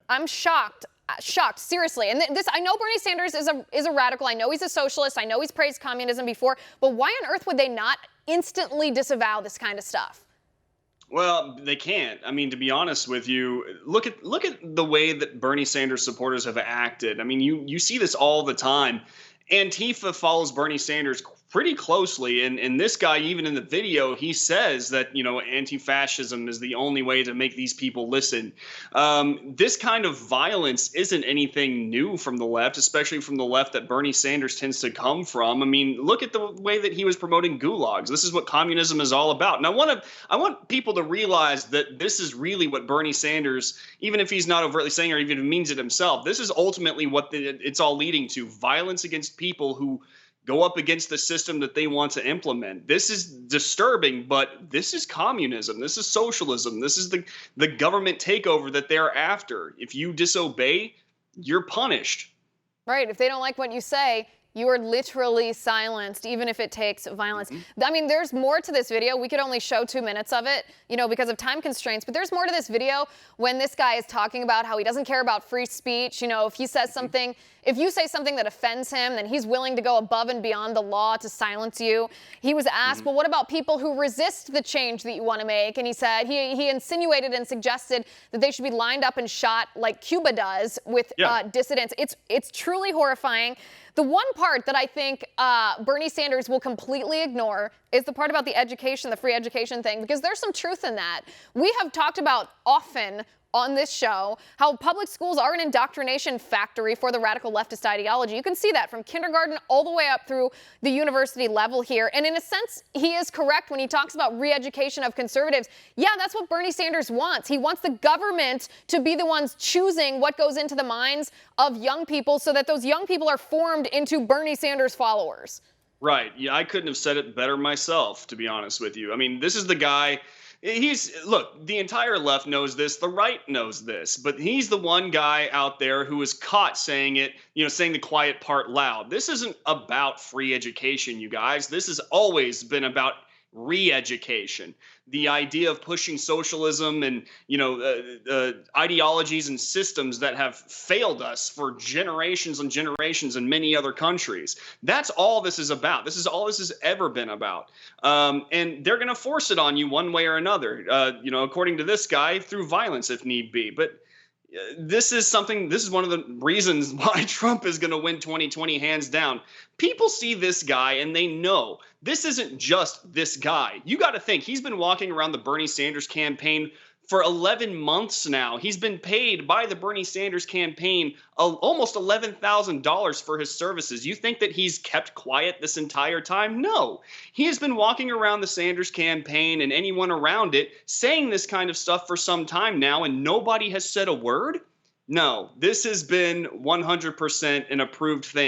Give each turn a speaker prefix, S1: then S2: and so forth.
S1: I'm shocked. Shocked, seriously. And this, I know Bernie Sanders is a radical. I know he's a socialist. I know he's praised communism before. But why on earth would they not instantly disavow this kind of stuff?
S2: Well, they can't. I mean, to be honest with you, look at the way that Bernie Sanders supporters have acted. I mean, you see this all the time. Antifa follows Bernie Sanders pretty closely, and this guy, even in the video, he says that anti-fascism is the only way to make these people listen. This kind of violence isn't anything new from the left, especially from the left that Bernie Sanders tends to come from. I mean, look at the way that he was promoting gulags. This is what communism is all about. And I want people to realize that this is really what Bernie Sanders, even if he's not overtly saying or even means it himself, this is ultimately what it's all leading to: violence against people who go up against the system that they want to implement. This is disturbing, but this is communism. This is socialism. This is the government takeover that they're after. If you disobey, you're punished.
S1: Right. If they don't like what you say, you are literally silenced, even if it takes violence. I mean, there's more to this video. We could only show 2 minutes of it, because of time constraints. But there's more to this video when this guy is talking about how he doesn't care about free speech. If he says something, if you say something that offends him, then he's willing to go above and beyond the law to silence you. He was asked, well, what about people who resist the change that you want to make? And he said, he insinuated and suggested that they should be lined up and shot like Cuba does with dissidents. It's truly horrifying. The one part that I think Bernie Sanders will completely ignore is the part about the education, the free education thing, because there's some truth in that. We have talked about often on this show how public schools are an indoctrination factory for the radical leftist ideology. You can see that from kindergarten all the way up through the university level here. And in a sense, he is correct when he talks about re-education of conservatives. Yeah, that's what Bernie Sanders wants. He wants the government to be the ones choosing what goes into the minds of young people so that those young people are formed into Bernie Sanders followers.
S2: Right. Yeah, I couldn't have said it better myself, to be honest with you. I mean, this is the guy. Look, the entire left knows this, the right knows this, but he's the one guy out there who is caught saying it, saying the quiet part loud. This isn't about free education, you guys. This has always been about re-education. The idea of pushing socialism and, ideologies and systems that have failed us for generations and generations in many other countries. That's all this is about. This is all this has ever been about. And they're going to force it on you one way or another, according to this guy, through violence if need be. But this is one of the reasons why Trump is going to win 2020 hands down. People see this guy and they know this isn't just this guy. You got to think he's been walking around the Bernie Sanders campaign for 11 months now. He's been paid by the Bernie Sanders campaign almost $11,000 for his services. You think that he's kept quiet this entire time? No. He has been walking around the Sanders campaign and anyone around it saying this kind of stuff for some time now, and nobody has said a word? No, this has been 100% an approved thing.